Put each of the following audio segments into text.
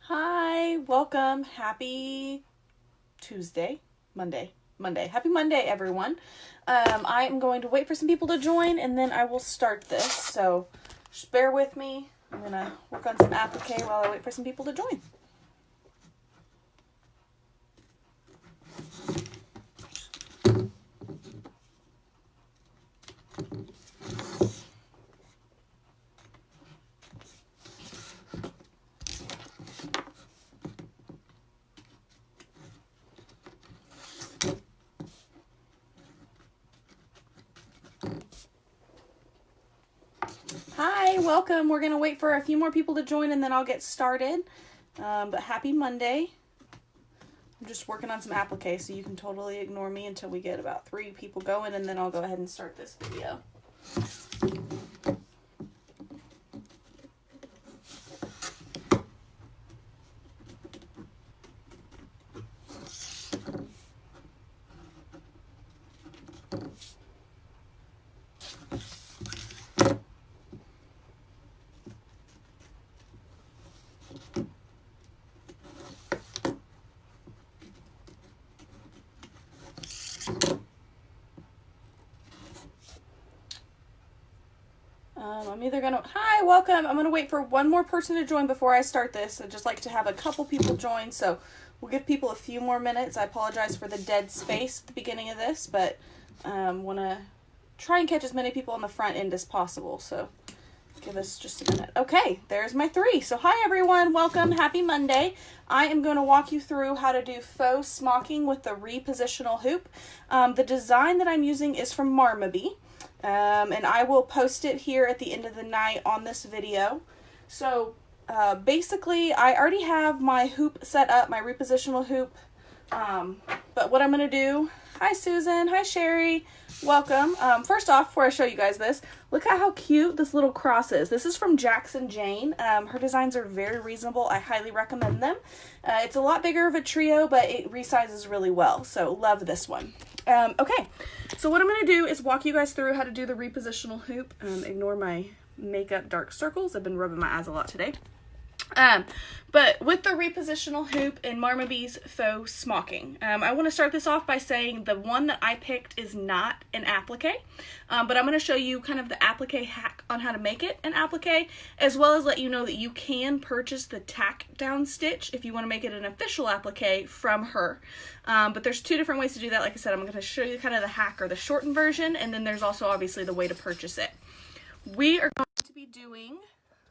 Hi, welcome. Happy Tuesday, Monday. Happy Monday, everyone. I am going to wait for some people to join and then I will start this. So just bear with me. I'm going to work on some applique while I wait for some people to join. Hi, welcome. We're going to wait for a few more people to join and then I'll get started. But happy Monday. I'm just working on some applique, so you can totally ignore me until we get about 3 people going, and then I'll go ahead and start this video. Hi, welcome. I'm gonna wait for one more person to join before I start this. I'd just like to have a couple people join, so we'll give people a few more minutes. I apologize for the dead space at the beginning of this, but want to try and catch as many people on the front end as possible, so give us just a minute. Okay, there's my 3. So hi everyone, welcome, happy Monday. I am going to walk you through how to do faux smocking with the Re-Positional hoop. The design that I'm using is from Marmiebee. And I will post it here at the end of the night on this video. So basically I already have my hoop set up, my Re-Positional hoop. But what I'm going to do, hi Susan, hi Sherry, welcome. First off, before I show you guys this, look at how cute this little cross is. This is from Jackson Jane. Her designs are very reasonable. I highly recommend them. It's a lot bigger of a trio, but it resizes really well. So love this one. Okay, so what I'm going to do is walk you guys through how to do the Re-Positional hoop. Ignore my makeup dark circles. I've been rubbing my eyes a lot today. But with the Re-Positional hoop in Marmiebee's Faux Smocking, I want to start this off by saying the one that I picked is not an applique, but I'm going to show you kind of the applique hack on how to make it an applique, as well as let you know that you can purchase the tack down stitch if you want to make it an official applique from her. But there's 2 different ways to do that. Like I said, I'm going to show you kind of the hack or the shortened version, and then there's also obviously the way to purchase it. We are going to be doing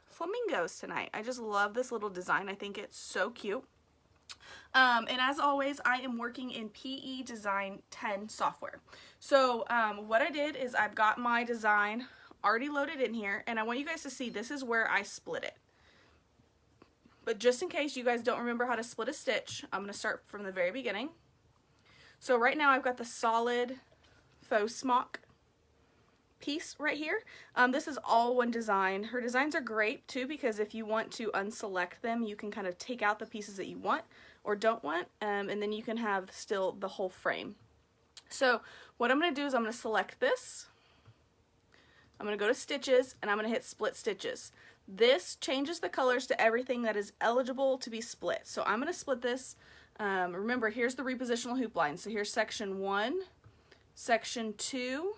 flamingos tonight. I just love this little design. I think it's so cute. And as always, I am working in PE Design 10 software. So what I did is I've got my design already loaded in here, and I want you guys to see this is where I split it. But just in case you guys don't remember how to split a stitch, I'm going to start from the very beginning. So right now I've got the solid Faux Smock piece right here. This is all one design. Her designs are great too, because if you want to unselect them, you can kind of take out the pieces that you want or don't want, and then you can have still the whole frame. So what I'm going to do is I'm going to select this. I'm going to go to stitches and I'm going to hit split stitches. This changes the colors to everything that is eligible to be split. So I'm going to split this. Remember, here's the Re-Positional hoop line. So here's section 1, section 2,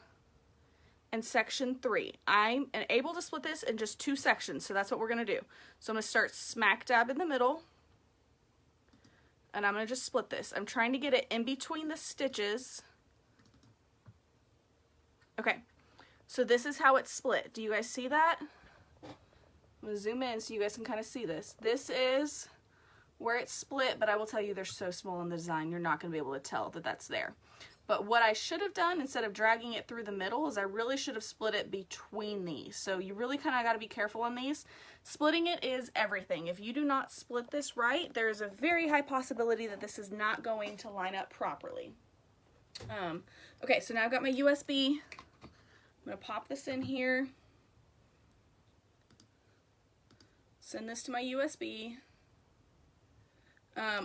and section 3. I'm able to split this in just 2 sections, so that's what we're going to do. So I'm going to start smack dab in the middle, and I'm going to just split this. I'm trying to get it in between the stitches. Okay, so this is how it's split. Do you guys see that? I'm going to zoom in so you guys can kind of see this. This is where it's split, but I will tell you they're so small in the design, you're not going to be able to tell that that's there. But what I should have done, instead of dragging it through the middle, is I really should have split it between these. So you really kind of got to be careful on these. Splitting it is everything. If you do not split this right, there is a very high possibility that this is not going to line up properly. Okay, so now I've got my USB. I'm going to pop this in here. Send this to my USB.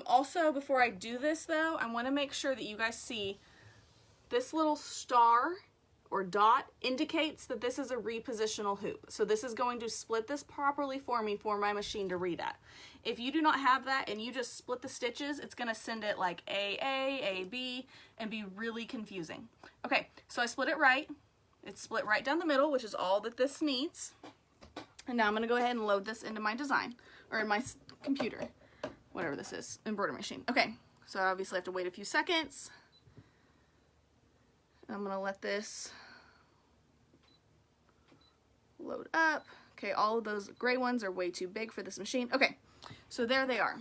Also, before I do this though, I want to make sure that you guys see this little star or dot indicates that this is a repositional hoop. So this is going to split this properly for me for my machine to read at. If you do not have that and you just split the stitches, it's going to send it like A, B, and be really confusing. Okay, so I split it right. It's split right down the middle, which is all that this needs. And now I'm going to go ahead and load this into my design, or in my computer, whatever this is, embroidery machine. Okay, so I obviously have to wait a few seconds. I'm going to let this load up. Okay, all of those gray ones are way too big for this machine. Okay, so there they are.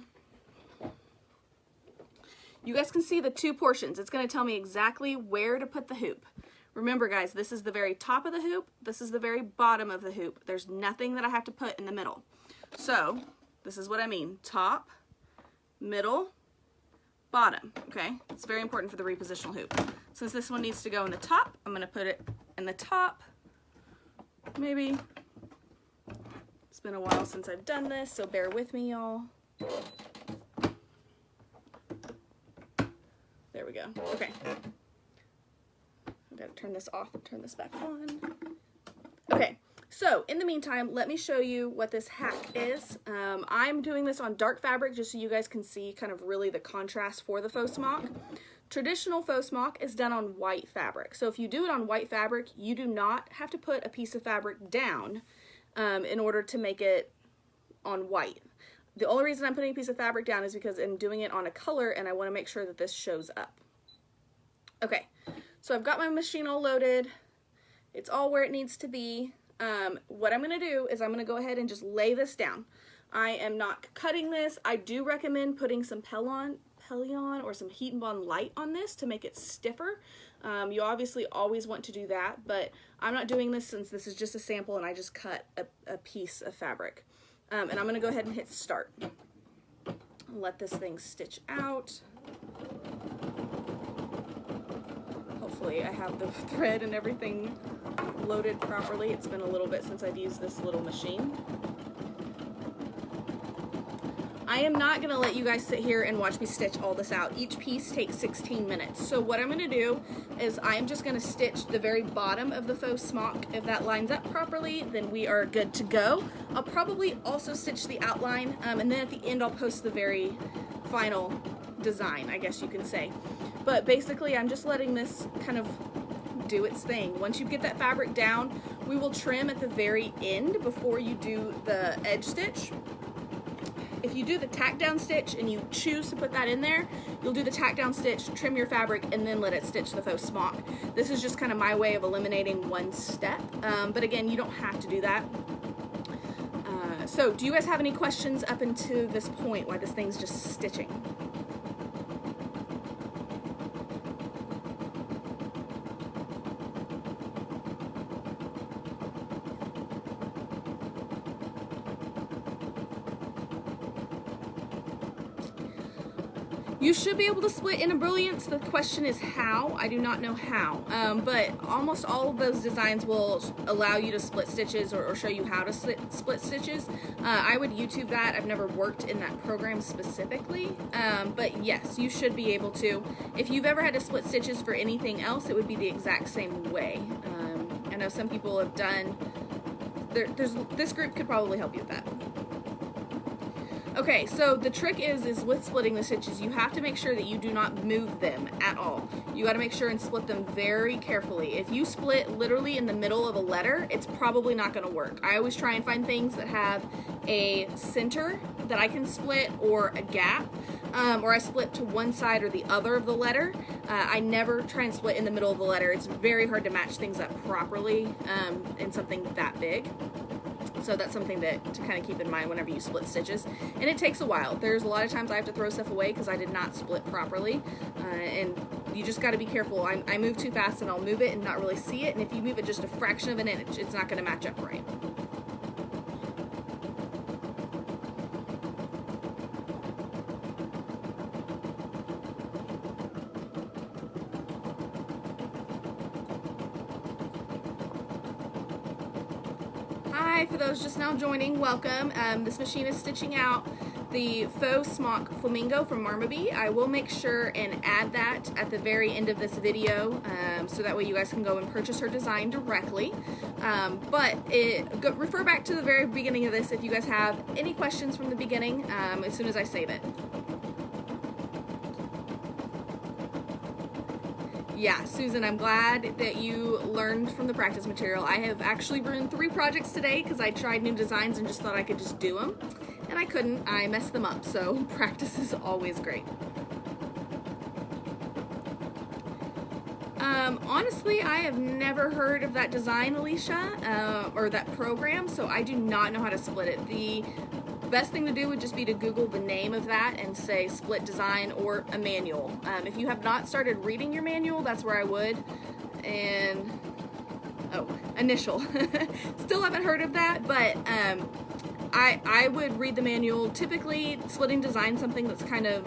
You guys can see the two portions. It's going to tell me exactly where to put the hoop. Remember guys, this is the very top of the hoop. This is the very bottom of the hoop. There's nothing that I have to put in the middle. So this is what I mean. Top, middle, bottom. Okay, it's very important for the repositional hoop. Since this one needs to go in the top, I'm going to put it in the top. Maybe. It's been a while since I've done this, so bear with me, y'all. There we go. Okay. I've got to turn this off and turn this back on. Okay. So, in the meantime, let me show you what this hack is. I'm doing this on dark fabric just so you guys can see kind of really the contrast for the faux smock. Traditional faux smock is done on white fabric. So if you do it on white fabric, you do not have to put a piece of fabric down in order to make it on white. The only reason I'm putting a piece of fabric down is because I'm doing it on a color and I want to make sure that this shows up. Okay, so I've got my machine all loaded. It's all where it needs to be. What I'm going to do is I'm going to go ahead and just lay this down. I am not cutting this. I do recommend putting some Pelion or some Heat and Bond light on this to make it stiffer. You obviously always want to do that, but I'm not doing this since this is just a sample and I just cut a piece of fabric. And I'm going to go ahead and hit start. Let this thing stitch out. Hopefully I have the thread and everything loaded properly. It's been a little bit since I've used this little machine. I am not going to let you guys sit here and watch me stitch all this out. Each piece takes 16 minutes. So what I'm going to do is I'm just going to stitch the very bottom of the faux smock. If that lines up properly, then we are good to go. I'll probably also stitch the outline, and then at the end I'll post the very final design, I guess you can say. But basically I'm just letting this kind of do its thing. Once you get that fabric down, we will trim at the very end before you do the edge stitch. If you do the tack down stitch and you choose to put that in there, you'll do the tack down stitch, trim your fabric, and then let it stitch the faux smock. This is just kind of my way of eliminating one step, but again, you don't have to do that. So do you guys have any questions up until this point why this thing's just stitching? You should be able to split in a brilliance. The question is how. I do not know how, but almost all of those designs will allow you to split stitches or show you how to split stitches. I would YouTube that. I've never worked in that program specifically, but yes, you should be able to. If you've ever had to split stitches for anything else, it would be the exact same way. I know some people have done, this group could probably help you with that. Okay, so the trick is with splitting the stitches, you have to make sure that you do not move them at all. You got to make sure and split them very carefully. If you split literally in the middle of a letter, it's probably not going to work. I always try and find things that have a center that I can split or a gap, or I split to one side or the other of the letter. I never try and split in the middle of the letter. It's very hard to match things up properly in something that big. So that's something to kind of keep in mind whenever you split stitches. And it takes a while. There's a lot of times I have to throw stuff away because I did not split properly. And you just got to be careful. I move too fast and I'll move it and not really see it. And if you move it just a fraction of an inch, it's not going to match up right. Hi, for those just now joining, welcome. This machine is stitching out the Faux Smock Flamingo from Marmiebee. I will make sure and add that at the very end of this video, so that way you guys can go and purchase her design directly. Refer back to the very beginning of this if you guys have any questions from the beginning, as soon as I save it. Yeah, Susan, I'm glad that you learned from the practice material. I have actually run 3 projects today because I tried new designs and just thought I could just do them. And I couldn't. I messed them up, so practice is always great. Honestly, I have never heard of that design, Alicia, or that program, so I do not know how to split it. The best thing to do would just be to Google the name of that and say split design or a manual. If you have not started reading your manual, that's where I would. And, initial. Still haven't heard of that, but I would read the manual. Typically, splitting design is something that's kind of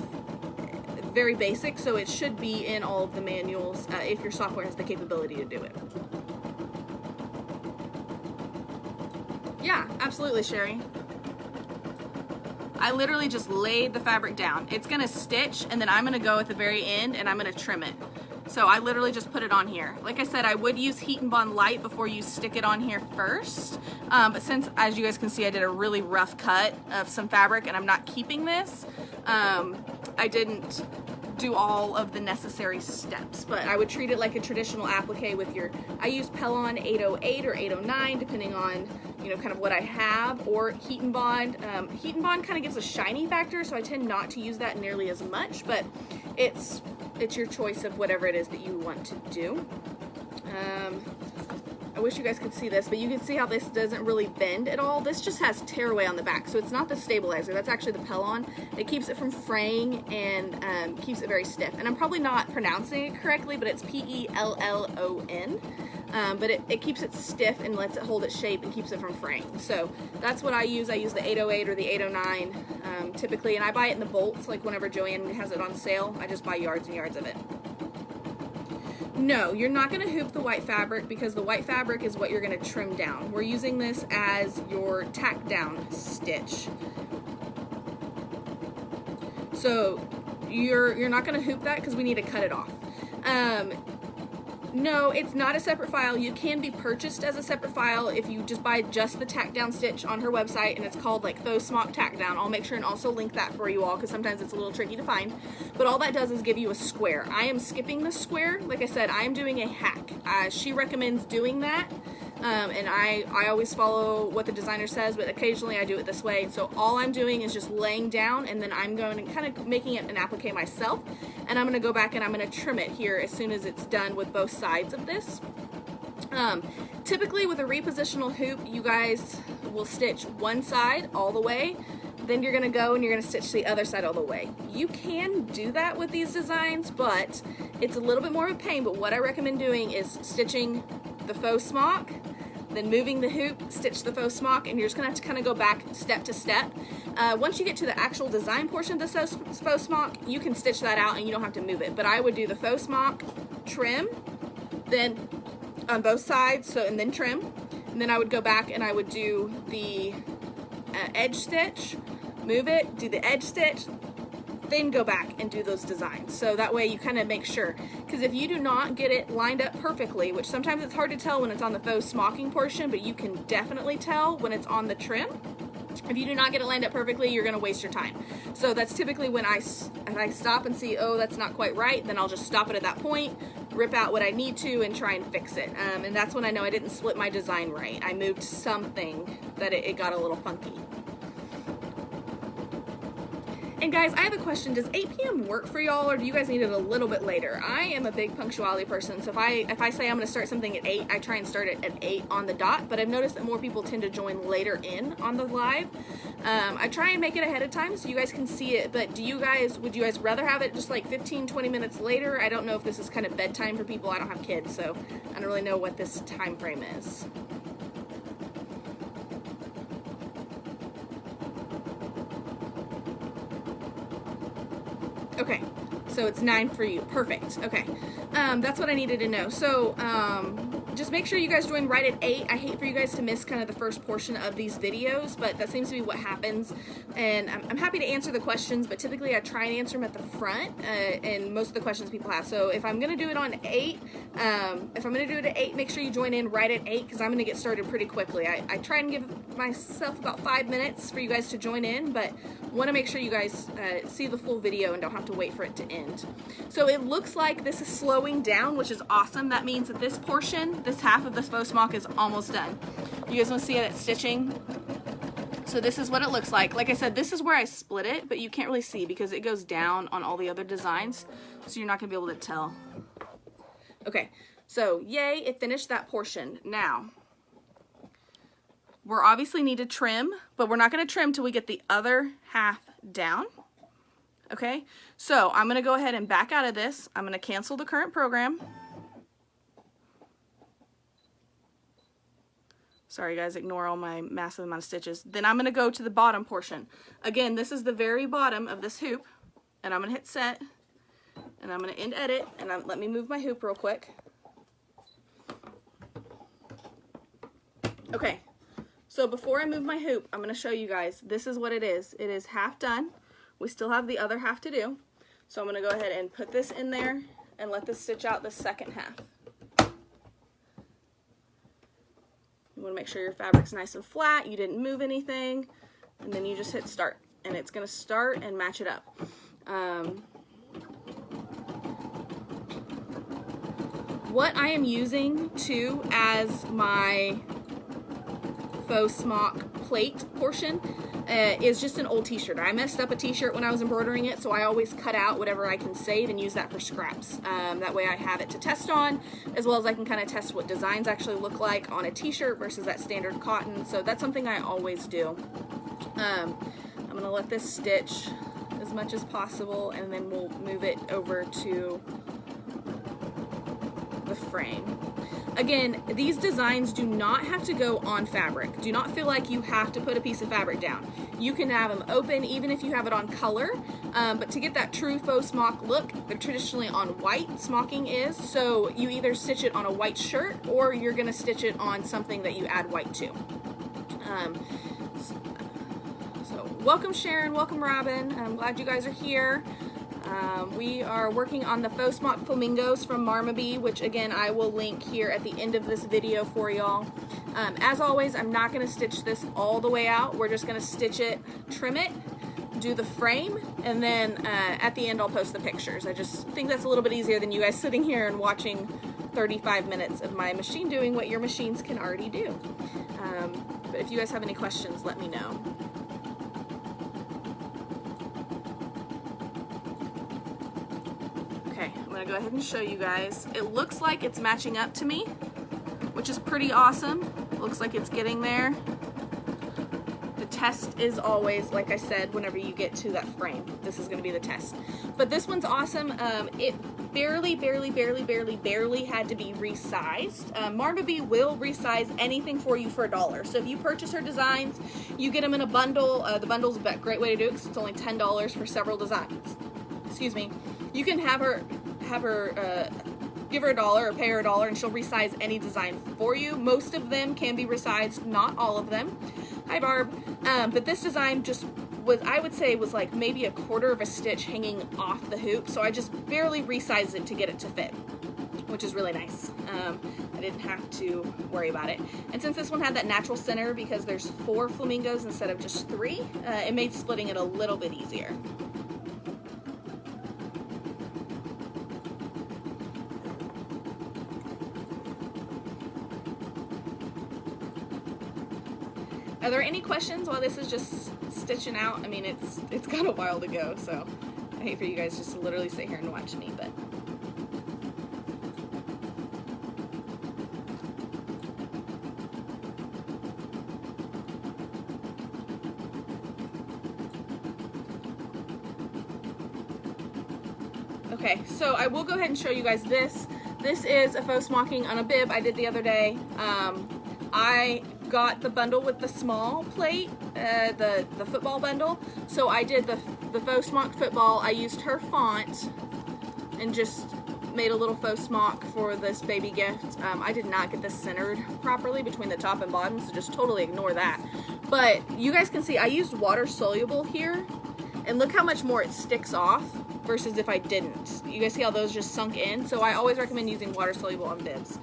very basic, so it should be in all of the manuals if your software has the capability to do it. Yeah, absolutely, Sherry. I literally just laid the fabric down. It's gonna stitch, and then I'm gonna go at the very end and I'm gonna trim it. So I literally just put it on here. Like I said, I would use Heat and Bond Light before you stick it on here first. But since, as you guys can see, I did a really rough cut of some fabric and I'm not keeping this, I didn't do all of the necessary steps, but I would treat it like a traditional applique with your, I use Pellon 808 or 809 depending on, you know, kind of what I have, or Heat and Bond. Heat and Bond kind of gives a shiny factor, so I tend not to use that nearly as much, but it's your choice of whatever it is that you want to do. I wish you guys could see this, but you can see how this doesn't really bend at all. This just has tearaway on the back, so it's not the stabilizer. That's actually the Pellon. It keeps it from fraying and keeps it very stiff. And I'm probably not pronouncing it correctly, but it's P-E-L-L-O-N. But it keeps it stiff and lets it hold its shape and keeps it from fraying. So that's what I use. I use the 808 or the 809 typically, and I buy it in the bolts, like whenever Joanne has it on sale. I just buy yards and yards of it. No, you're not going to hoop the white fabric because the white fabric is what you're going to trim down. We're using this as your tack down stitch. So you're not going to hoop that because we need to cut it off. No, it's not a separate file. You can be purchased as a separate file if you just buy just the tack down stitch on her website, and it's called like Faux Smock tack down. I'll make sure and also link that for you all because sometimes it's a little tricky to find. But all that does is give you a square. I am skipping the square. Like I said, I am doing a hack. She recommends doing that. And I always follow what the designer says, but occasionally I do it this way. So all I'm doing is just laying down, and then I'm going and kind of making it an applique myself, and I'm going to go back and I'm going to trim it here as soon as it's done with both sides of this. Typically with a Re-Positional hoop, you guys will stitch one side all the way, then you're going to go and you're going to stitch the other side all the way. You can do that with these designs, but it's a little bit more of a pain. But what I recommend doing is stitching the Faux Smock, then moving the hoop, stitch the Faux Smock, and you're just going to have to kind of go back step to step. Once you get to the actual design portion of the Faux Smock, you can stitch that out and you don't have to move it. But I would do the Faux Smock, trim, then on both sides, and then trim, and then I would go back and I would do the edge stitch, move it, do the edge stitch, then go back and do those designs. So that way you kind of make sure, because if you do not get it lined up perfectly, which sometimes it's hard to tell when it's on the faux smocking portion, but you can definitely tell when it's on the trim. If you do not get it lined up perfectly, you're going to waste your time. So that's typically when if I stop and see, oh, that's not quite right, then I'll just stop it at that point, rip out what I need to, and try and fix it. And that's when I know I didn't split my design right. I moved something that it got a little funky. And guys, I have a question. Does 8 p.m. work for y'all, or do you guys need it a little bit later? I am a big punctuality person, so if I say I'm going to start something at 8, I try and start it at 8 on the dot, but I've noticed that more people tend to join later in on the live. I try and make it ahead of time so you guys can see it, but would you guys rather have it just like 15-20 minutes later? I don't know if this is kind of bedtime for people. I don't have kids, so I don't really know what this time frame is. Okay, so it's 9 for you. Perfect. Okay, that's what I needed to know. So just make sure you guys join right at 8. I hate for you guys to miss kind of the first portion of these videos, but that seems to be what happens. And I'm happy to answer the questions, but typically I try and answer them at the front, and most of the questions people have. So if I'm going to do it on 8, if I'm going to do it at 8, make sure you join in right at 8, because I'm going to get started pretty quickly. I try and give myself about 5 minutes for you guys to join in, but want to make sure you guys see the full video and don't have to wait for it to end. So it looks like this is slowing down, which is awesome. That means that this portion, this half of the faux smock, is almost done. You guys want to see it stitching? So this is what it looks like. Like I said, this is where I split it, but you can't really see because it goes down on all the other designs, so you're not going to be able to tell. Okay, so yay, it finished that portion. Now, we're obviously need to trim, but we're not going to trim till we get the other half down. Okay, so I'm going to go ahead and back out of this. I'm going to cancel the current program. Sorry guys, ignore all my massive amount of stitches. Then I'm going to go to the bottom portion. Again, this is the very bottom of this hoop, and I'm going to hit set, and I'm going to end edit, and let me move my hoop real quick. Okay, so before I move my hoop, I'm going to show you guys, this is what it is. It is half done. We still have the other half to do. So I'm going to go ahead and put this in there and let this stitch out the second half. You want to make sure your fabric's nice and flat, you didn't move anything, and then you just hit start. And it's going to start and match it up. What I am using too as my faux smock plate portion is just an old t-shirt. I messed up a t-shirt when I was embroidering it, so I always cut out whatever I can save and use that for scraps. That way I have it to test on, as well as I can kind of test what designs actually look like on a t-shirt versus that standard cotton. So that's something I always do. I'm going to let this stitch as much as possible, and then we'll move it over to the frame. Again, these designs do not have to go on fabric. Do not feel like you have to put a piece of fabric down. You can have them open even if you have it on color, but to get that true faux smock look, they're traditionally on white, smocking is, so you either stitch it on a white shirt or you're going to stitch it on something that you add white to. So welcome Sharon, welcome Robin, I'm glad you guys are here. We are working on the faux smock flamingos from Marmiebee, which again I will link here at the end of this video for y'all. As always, I'm not going to stitch this all the way out. We're just going to stitch it, trim it, do the frame, and then at the end I'll post the pictures. I just think that's a little bit easier than you guys sitting here and watching 35 minutes of my machine doing what your machines can already do. But if you guys have any questions, let me know. I'm going to go ahead and show you guys. It looks like it's matching up to me, which is pretty awesome. Looks like it's getting there. The test is always, like I said, whenever you get to that frame, this is going to be the test. But this one's awesome. It barely had to be resized. Marmiebee will resize anything for you for $1. So if you purchase her designs, you get them in a bundle. The bundle's a great way to do it because it's only $10 for several designs. Excuse me. You can have her give her $1 or pay her $1 and she'll resize any design for you. Most of them can be resized, not all of them. Hi Barb. But this design just was, I would say, was like maybe 1/4 of a stitch hanging off the hoop, so I just barely resized it to get it to fit, which is really nice. I didn't have to worry about it. And since this one had that natural center, because there's 4 flamingos instead of just 3, it made splitting it a little bit easier. Are there any questions while this is just stitching out? I mean, it's got a while to go, so I hate for you guys just to literally sit here and watch me, but. Okay, so I will go ahead and show you guys this. This is a faux smocking on a bib I did the other day. I got the bundle with the small plate, the football bundle. So I did the faux smock football. I used her font and just made a little faux smock for this baby gift. I did not get this centered properly between the top and bottom, so just totally ignore that. But you guys can see I used water soluble here, and look how much more it sticks off versus if I didn't. You guys see how those just sunk in? So I always recommend using water soluble on bibs.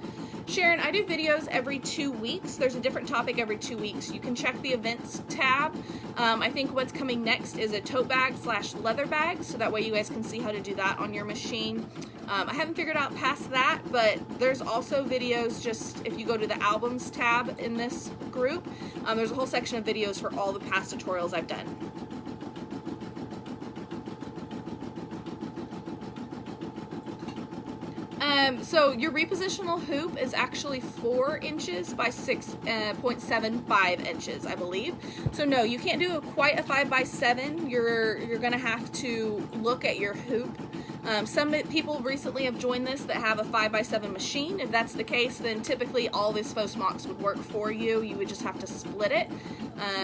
Sharon, I do videos every 2 weeks. There's a different topic every 2 weeks. You can check the events tab. I think what's coming next is a tote bag / leather bag, so that way you guys can see how to do that on your machine. I haven't figured out past that, but there's also videos, just if you go to the albums tab in this group, there's a whole section of videos for all the past tutorials I've done. So your repositional hoop is actually 4 inches by 6.75 inches, I believe. So no, you can't do quite a 5x7. You're gonna have to look at your hoop. Some people recently have joined this that have a 5x7 machine. If that's the case, then typically all these faux smocks would work for you. You would just have to split it,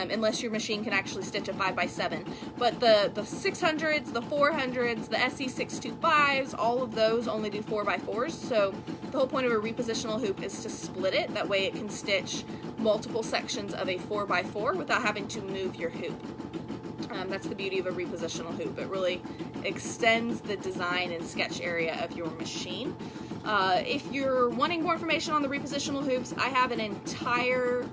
unless your machine can actually stitch a 5x7. But the 600s, the 400s, the SE625s, all of those only do 4x4s. So the whole point of a repositional hoop is to split it. That way it can stitch multiple sections of a 4x4 without having to move your hoop. That's the beauty of a repositional hoop. It really extends the design and sketch area of your machine. If you're wanting more information on the repositional hoops, I have an entire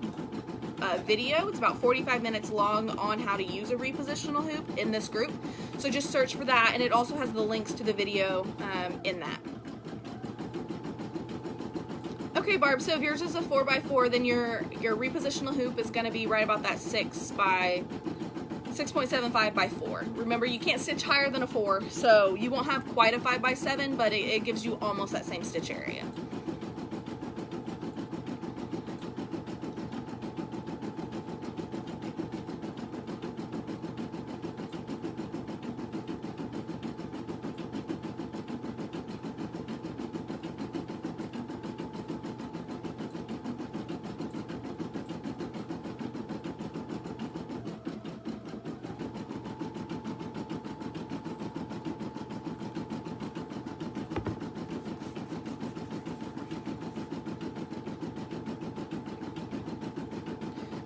video. It's about 45 minutes long on how to use a repositional hoop in this group. So just search for that, and it also has the links to the video in that. Okay, Barb, so if yours is a 4x4, then your repositional hoop is going to be right about that 6.75 by 4. Remember, you can't stitch higher than a 4, so you won't have quite a 5x7, but it gives you almost that same stitch area.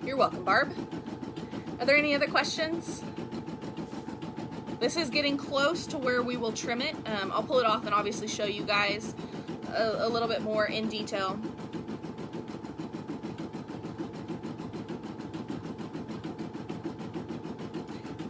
You're welcome, Barb. Are there any other questions? This is getting close to where we will trim it. I'll pull it off and obviously show you guys a little bit more in detail.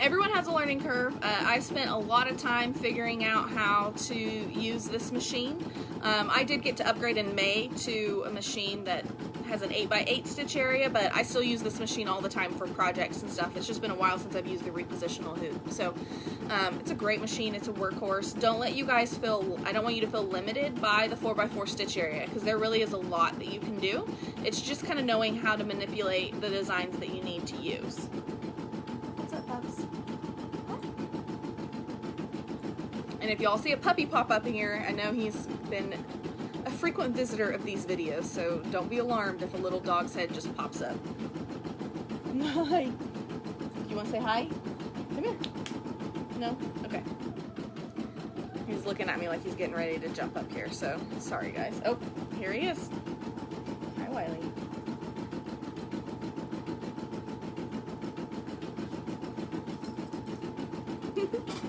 Everyone has a learning curve. I spent a lot of time figuring out how to use this machine. I did get to upgrade in May to a machine that has an 8x8 stitch area, but I still use this machine all the time for projects and stuff. It's just been a while since I've used the repositional hoop. So it's a great machine. It's a workhorse. Don't let you guys feel, I don't want you to feel limited by the 4x4 stitch area, because there really is a lot that you can do. It's just kind of knowing how to manipulate the designs that you need to use. What's up, pups? And if y'all see a puppy pop up in here, I know he's been a frequent visitor of these videos, so don't be alarmed if a little dog's head just pops up. Hi. You want to say hi? Come here. No? Okay. He's looking at me like he's getting ready to jump up here, so sorry guys. Oh, here he is. Hi, Wiley.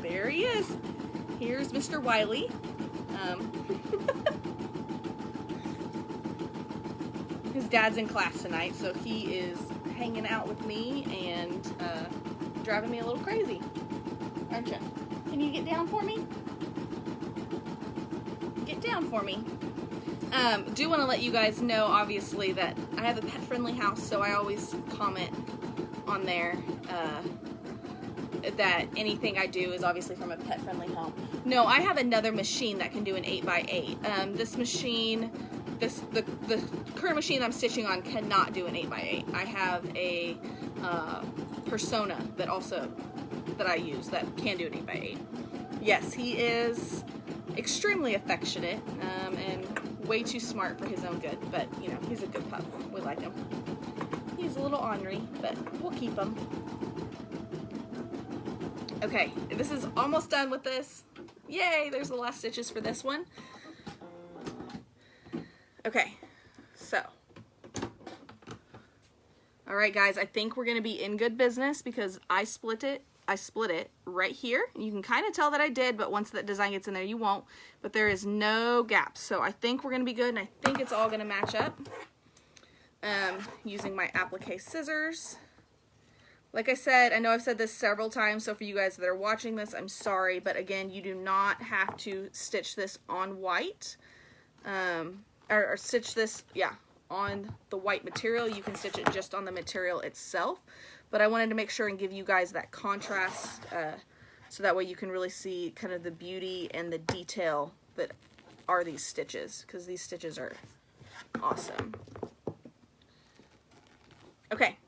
There he is. Here's Mr. Wiley. His dad's in class tonight, so he is hanging out with me and driving me a little crazy. Aren't you? Can you get down for me? Get down for me. Do want to let you guys know, obviously, that I have a pet-friendly house, so I always comment on there that anything I do is obviously from a pet-friendly home. No, I have another machine that can do an 8x8. This machine, the current machine I'm stitching on cannot do an 8x8. I have a Persona that I use that can do an 8x8. Yes, he is extremely affectionate and way too smart for his own good, but you know, he's a good pup. We like him. He's a little ornery, but we'll keep him. Okay, this is almost done with this. Yay, there's the last stitches for this one. Okay, so. All right, guys, I think we're gonna be in good business because I split it right here. You can kind of tell that I did, but once that design gets in there, you won't. But there is no gaps, so I think we're gonna be good, and I think it's all gonna match up. Using my applique scissors. Like I said, I know I've said this several times, so for you guys that are watching this, I'm sorry, but again, you do not have to stitch this on white, or stitch this, yeah, on the white material. You can stitch it just on the material itself, but I wanted to make sure and give you guys that contrast, so that way you can really see kind of the beauty and the detail that are these stitches, because these stitches are awesome. Okay,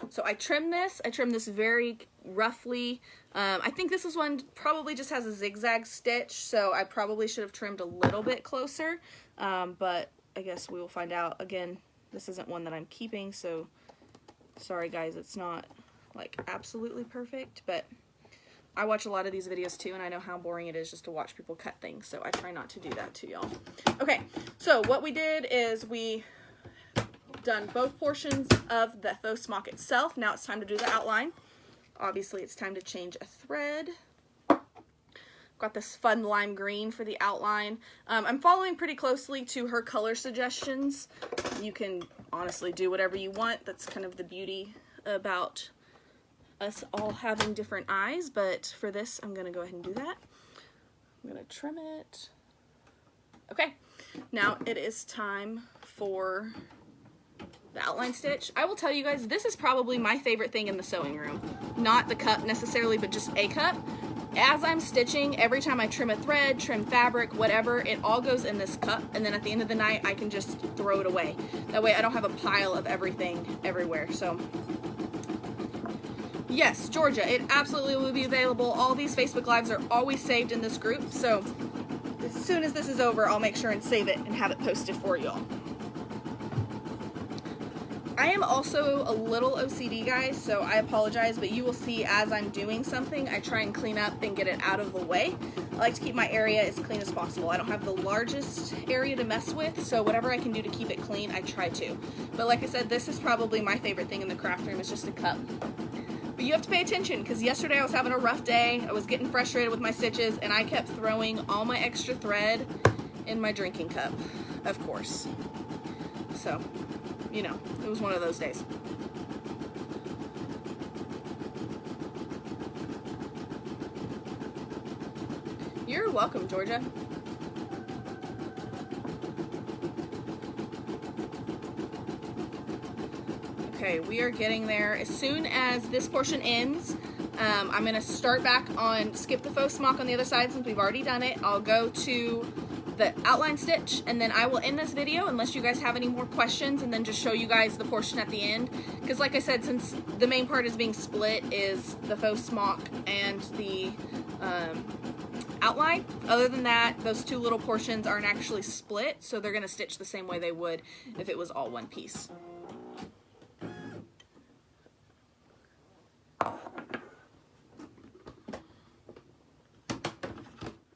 so I trimmed this very roughly. I think this one probably just has a zigzag stitch, so I probably should have trimmed a little bit closer, but I guess we will find out. Again, this isn't one that I'm keeping, so sorry guys, it's not like absolutely perfect, but I watch a lot of these videos too, and I know how boring it is just to watch people cut things, so I try not to do that to y'all. Okay, so what we did is we done both portions of the faux smock itself. Now it's time to do the outline. Obviously, it's time to change a thread. Got this fun lime green for the outline. I'm following pretty closely to her color suggestions. You can honestly do whatever you want. That's kind of the beauty about us all having different eyes, but for this, I'm gonna go ahead and do that. I'm gonna trim it. Okay, now it is time for the outline stitch. I will tell you guys, this is probably my favorite thing in the sewing room. Not the cup necessarily, but just a cup. As I'm stitching, every time I trim a thread, trim fabric, whatever, it all goes in this cup, and then at the end of the night, I can just throw it away. That way I don't have a pile of everything everywhere. So yes, Georgia, it absolutely will be available. All these Facebook Lives are always saved in this group, so as soon as this is over, I'll make sure and save it and have it posted for y'all. I am also a little OCD, guys, so I apologize, but you will see as I'm doing something, I try and clean up and get it out of the way. I like to keep my area as clean as possible. I don't have the largest area to mess with, so whatever I can do to keep it clean, I try to. But like I said, this is probably my favorite thing in the craft room, is just a cup. But you have to pay attention, because yesterday I was having a rough day, I was getting frustrated with my stitches, and I kept throwing all my extra thread in my drinking cup, of course. So, you know, it was one of those days. You're welcome, Georgia. Okay, we are getting there. As soon as this portion ends, I'm going to start back on skip the faux smock on the other side since we've already done it. I'll go to the outline stitch, and then I will end this video unless you guys have any more questions, and then just show you guys the portion at the end, because like I said, since the main part is being split is the faux smock and the outline. Other than that, those two little portions aren't actually split, so they're going to stitch the same way they would if it was all one piece.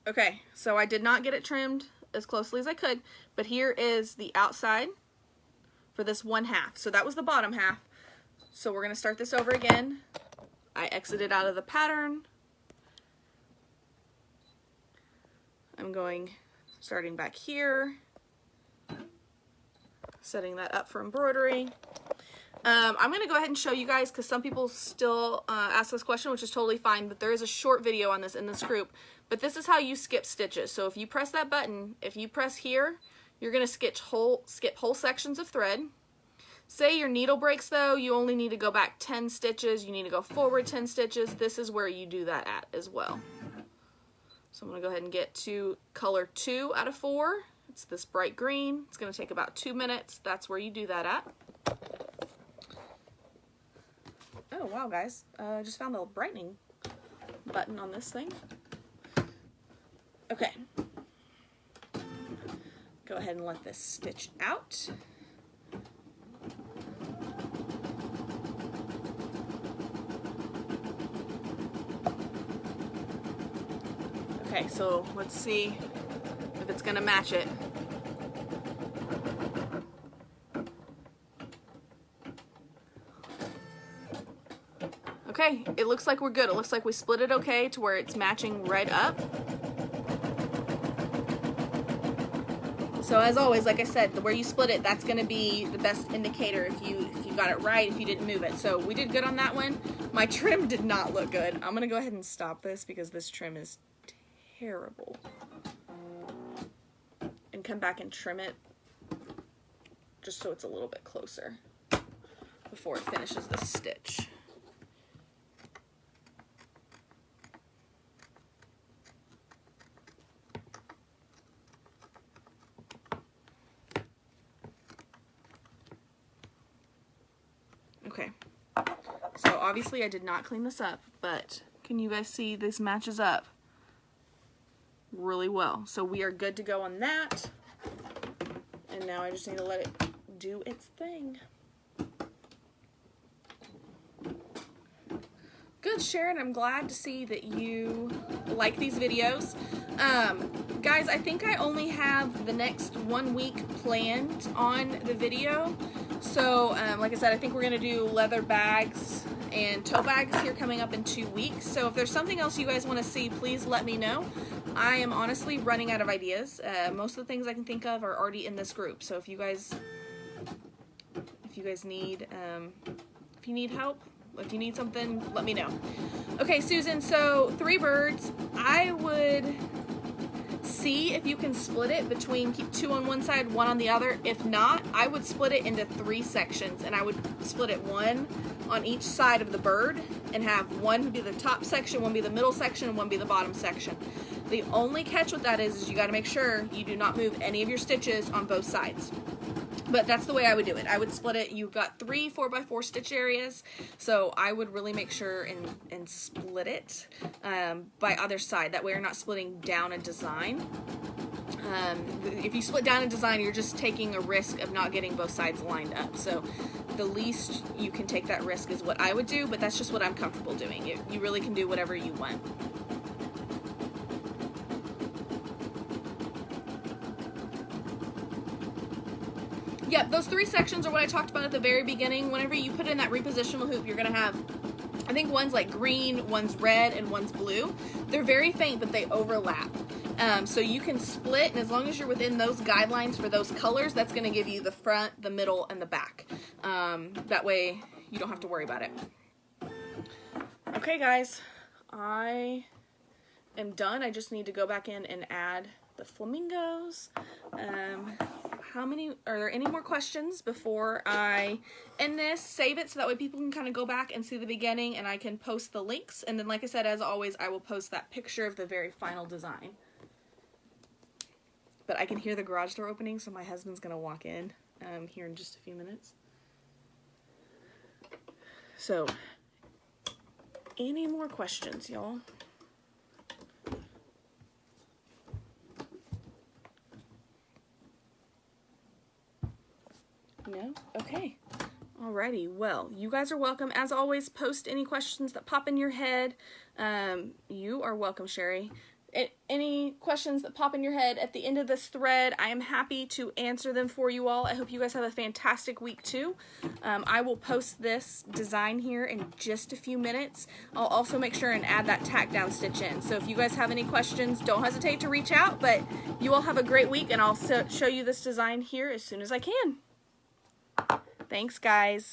Okay, so I did not get it trimmed as closely as I could, but here is the outside for this one half. So that was the bottom half. So we're going to start this over again. I exited out of the pattern. I'm starting back here, setting that up for embroidery. I'm going to go ahead and show you guys, because some people still ask this question, which is totally fine, but there is a short video on this in this group. But this is how you skip stitches. So if you press that button, if you press here, you're going to skip whole sections of thread. Say your needle breaks though, you only need to go back 10 stitches, you need to go forward 10 stitches. This is where you do that at as well. So I'm going to go ahead and get to color 2 out of 4. It's this bright green. It's going to take about 2 minutes. That's where you do that at. Oh wow, guys, I just found the brightening button on this thing. Okay, go ahead and let this stitch out. Okay, so let's see if it's gonna match it. Okay, it looks like we're good. It looks like we split it okay to where it's matching right up. So as always, like I said, where you split it, that's gonna be the best indicator if you got it right, if you didn't move it. So we did good on that one. My trim did not look good. I'm gonna go ahead and stop this because this trim is terrible. And come back and trim it just so it's a little bit closer before it finishes the stitch. Okay, so obviously I did not clean this up, but can you guys see this matches up really well? So we are good to go on that. And now I just need to let it do its thing. Good, Sharon. I'm glad to see that you like these videos. Guys, I think I only have the next 1 week planned on the video. So, like I said, I think we're going to do leather bags and tote bags here coming up in 2 weeks. So if there's something else you guys want to see, please let me know. I am honestly running out of ideas. Most of the things I can think of are already in this group. So if you guys need, if you need help, if you need something, let me know. Okay, Susan, so 3 birds. I would see if you can split it between, keep 2 on one side, 1 on the other. If not, I would split it into 3 sections, and I would split it 1 on each side of the bird and have 1 be the top section, 1 be the middle section, and 1 be the bottom section. The only catch with that is you got to make sure you do not move any of your stitches on both sides. But that's the way I would do it. I would split it. You've got 3 4x4 stitch areas, so I would really make sure and split it by other side. That way you're not splitting down a design. If you split down a design, you're just taking a risk of not getting both sides lined up. So the least you can take that risk is what I would do, but that's just what I'm comfortable doing. You really can do whatever you want. Yep, those 3 sections are what I talked about at the very beginning. Whenever you put in that repositional hoop, you're going to have, I think one's like green, one's red, and one's blue. They're very faint, but they overlap. So you can split, and as long as you're within those guidelines for those colors, that's going to give you the front, the middle, and the back. That way you don't have to worry about it. Okay, guys, I am done. I just need to go back in and add the flamingos. Are there any more questions before I end this? Save it so that way people can kind of go back and see the beginning, and I can post the links. And then, like I said, as always, I will post that picture of the very final design. But I can hear the garage door opening, so my husband's gonna walk in here in just a few minutes. So, any more questions, y'all? No? Okay. Alrighty. Well, you guys are welcome. As always, post any questions that pop in your head. You are welcome, Sherry. Any questions that pop in your head at the end of this thread, I am happy to answer them for you all. I hope you guys have a fantastic week too. I will post this design here in just a few minutes. I'll also make sure and add that tack down stitch in. So if you guys have any questions, don't hesitate to reach out, but you all have a great week, and I'll show you this design here as soon as I can. Thanks, guys.